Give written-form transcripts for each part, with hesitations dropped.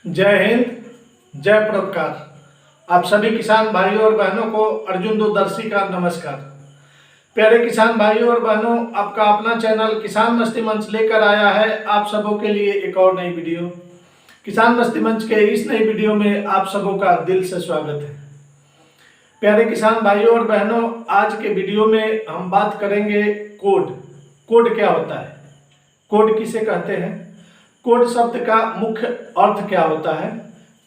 जय हिंद, जय परोपकार। आप सभी किसान भाइयों और बहनों को अर्जुन दूरदर्शी का नमस्कार। प्यारे किसान भाइयों और बहनों, आपका अपना चैनल किसान मस्ती मंच लेकर आया है आप सबों के लिए एक और नई वीडियो। किसान मस्ती मंच के इस नई वीडियो में आप सबों का दिल से स्वागत है। प्यारे किसान भाइयों और बहनों, आज के वीडियो में हम बात करेंगे कोड। कोड क्या होता है, कोड किसे कहते हैं, कोड शब्द का मुख्य अर्थ क्या होता है,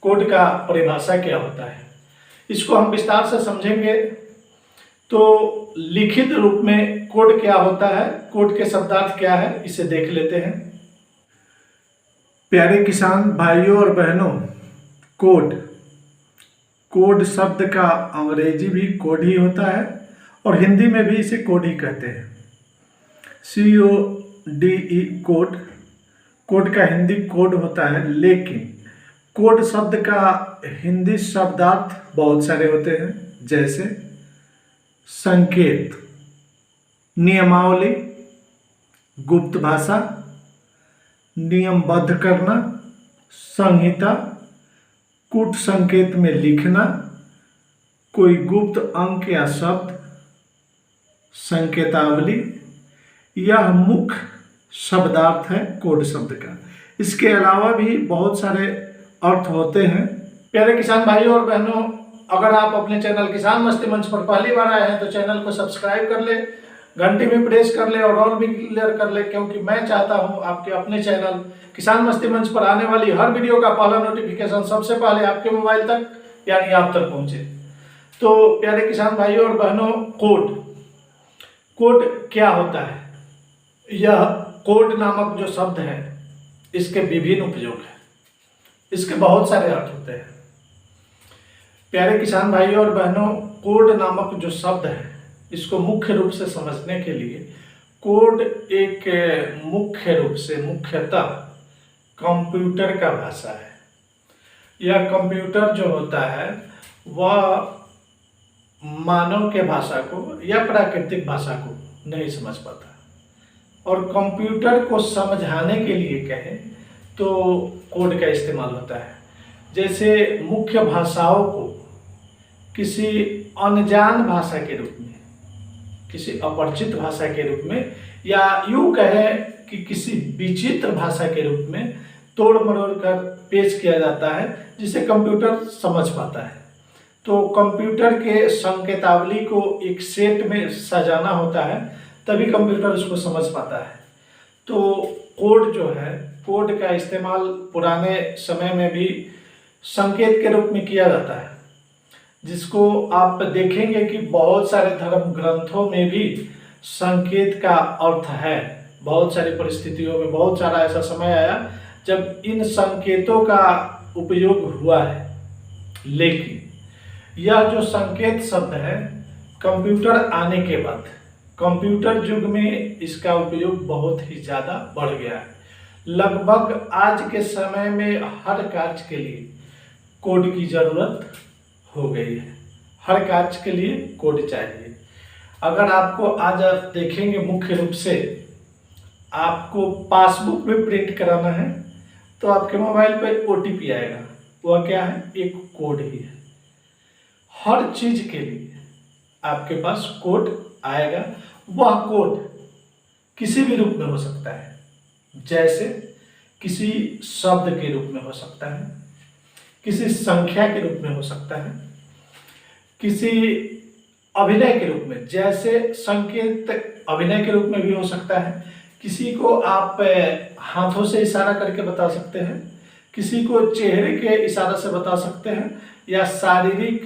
कोड का परिभाषा क्या होता है, इसको हम विस्तार से समझेंगे। तो लिखित रूप में कोड क्या होता है, कोड के शब्दार्थ क्या है, इसे देख लेते हैं। प्यारे किसान भाइयों और बहनों, कोड कोड शब्द का अंग्रेजी भी कोड ही होता है और हिंदी में भी इसे कोड ही कहते हैं। CODE कोड, कोड का हिंदी कोड होता है, लेकिन कोड शब्द का हिंदी शब्दार्थ बहुत सारे होते हैं, जैसे संकेत, नियमावली, गुप्त भाषा, नियमबद्ध करना, संहिता, कूट संकेत में लिखना, कोई गुप्त अंक या शब्द, संकेतावली। यह मुख्य शब्दार्थ है कोड शब्द का। इसके अलावा भी बहुत सारे अर्थ होते हैं। प्यारे किसान भाइयों और बहनों, अगर आप अपने चैनल किसान मस्ती मंच पर पहली बार आए हैं तो चैनल को सब्सक्राइब कर ले, घंटी भी प्रेस कर ले और भी क्लियर कर ले, क्योंकि मैं चाहता हूं आपके अपने चैनल किसान मस्ती मंच पर आने वाली हर वीडियो का पहला नोटिफिकेशन सबसे पहले आपके मोबाइल तक यानी आप तक पहुंचे। तो प्यारे किसान भाइयों और बहनों, कोड कोड क्या होता है। यह कोड नामक जो शब्द है, इसके विभिन्न उपयोग हैं, इसके बहुत सारे अर्थ होते हैं। प्यारे किसान भाइयों और बहनों, कोड नामक जो शब्द है, इसको मुख्य रूप से समझने के लिए कोड एक मुख्यतः कंप्यूटर का भाषा है। यह कंप्यूटर जो होता है वह मानव के भाषा को या प्राकृतिक भाषा को नहीं समझ पाता, और कंप्यूटर को समझाने के लिए कहें तो कोड का इस्तेमाल होता है। जैसे मुख्य भाषाओं को किसी अनजान भाषा के रूप में, किसी अपरिचित भाषा के रूप में, या यूं कहें कि किसी विचित्र भाषा के रूप में तोड़ मरोड़ कर पेश किया जाता है, जिसे कंप्यूटर समझ पाता है। तो कंप्यूटर के संकेतावली को एक सेट में सजाना होता है, तभी कंप्यूटर उसको समझ पाता है। तो कोड जो है, कोड का इस्तेमाल पुराने समय में भी संकेत के रूप में किया जाता है, जिसको आप देखेंगे कि बहुत सारे धर्म ग्रंथों में भी संकेत का अर्थ है। बहुत सारी परिस्थितियों में बहुत सारा ऐसा समय आया जब इन संकेतों का उपयोग हुआ है, लेकिन यह जो संकेत शब्द है, कंप्यूटर आने के बाद, कंप्यूटर युग में इसका उपयोग बहुत ही ज़्यादा बढ़ गया है। लगभग आज के समय में हर कार्य के लिए कोड की ज़रूरत हो गई है। हर कार्य के लिए कोड चाहिए। अगर आपको आज आप देखेंगे, मुख्य रूप से आपको पासबुक में प्रिंट कराना है तो आपके मोबाइल पे OTP आएगा। वह क्या है? एक कोड ही है। हर चीज के लिए आपके पास कोड आएगा। वह कोड किसी भी रूप में हो सकता है, जैसे किसी शब्द के रूप में हो सकता है, किसी संख्या के रूप में हो सकता है, किसी अभिनय के रूप में, जैसे संकेत अभिनय के रूप में भी हो सकता है। किसी को आप हाथों से इशारा करके बता सकते हैं, किसी को चेहरे के इशारा से बता सकते हैं, या शारीरिक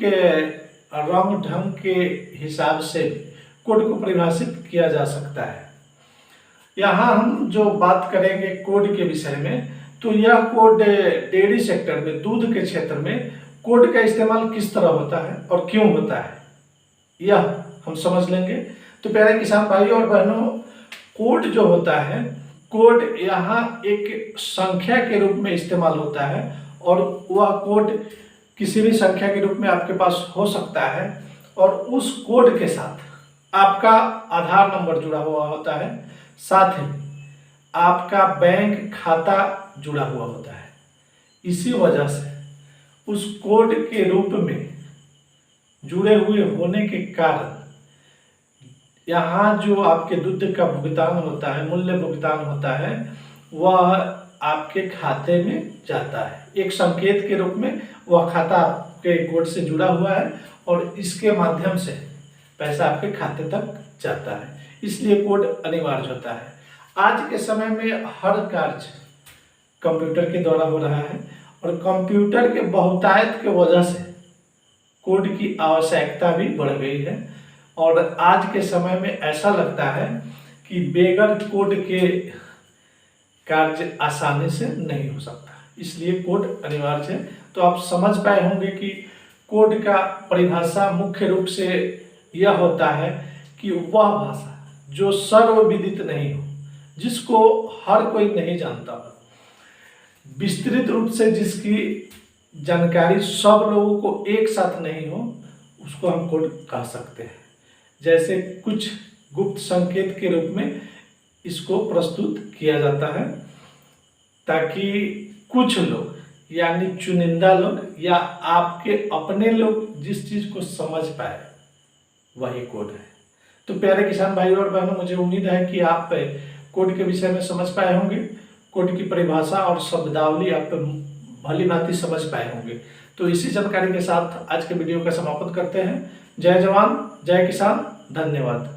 रंग ढंग के हिसाब से कोड को परिभाषित किया जा सकता है। यहाँ हम जो बात करेंगे कोड के विषय में, तो यह कोड डेयरी सेक्टर में, दूध के क्षेत्र में कोड का इस्तेमाल किस तरह होता है और क्यों होता है, यह हम समझ लेंगे। तो प्यारे किसान भाइयों और बहनों, कोड जो होता है, कोड यहाँ एक संख्या के रूप में इस्तेमाल होता है, और वह कोड किसी भी संख्या के रूप में आपके पास हो सकता है, और उस कोड के साथ आपका आधार नंबर जुड़ा हुआ होता है, साथ ही आपका बैंक खाता जुड़ा हुआ होता है। इसी वजह से उस कोड के रूप में जुड़े हुए होने के कारण यहाँ जो आपके दूध का भुगतान होता है, मूल्य भुगतान होता है, वह आपके खाते में जाता है। एक संकेत के रूप में वह खाता आपके कोड से जुड़ा हुआ है और इसके माध्यम से पैसा आपके खाते तक जाता है, इसलिए कोड अनिवार्य होता है। आज के समय में हर कार्य कंप्यूटर के द्वारा हो रहा है और कंप्यूटर के बहुतायत के वजह से कोड की आवश्यकता भी बढ़ गई है और आज के समय में ऐसा लगता है कि बेगर कोड के कार्य आसानी से नहीं हो सकता, इसलिए कोड अनिवार्य है। तो आप समझ पाए होंगे कि कोड का परिभाषा मुख्य रूप से यह होता है कि वह भाषा जो सर्वविदित नहीं हो, जिसको हर कोई नहीं जानता हो, विस्तृत रूप से जिसकी जानकारी सब लोगों को एक साथ नहीं हो, उसको हम कोड कह सकते हैं। जैसे कुछ गुप्त संकेत के रूप में इसको प्रस्तुत किया जाता है ताकि कुछ लोग यानी चुनिंदा लोग या आपके अपने लोग जिस चीज को समझ पाए वही कोड है। तो प्यारे किसान भाइयों और बहनों, मुझे उम्मीद है कि आप कोड के विषय में समझ पाए होंगे, कोड की परिभाषा और शब्दावली आप भली भांति समझ पाए होंगे। तो इसी जानकारी के साथ आज के वीडियो का समापन करते हैं। जय जवान जय किसान, धन्यवाद।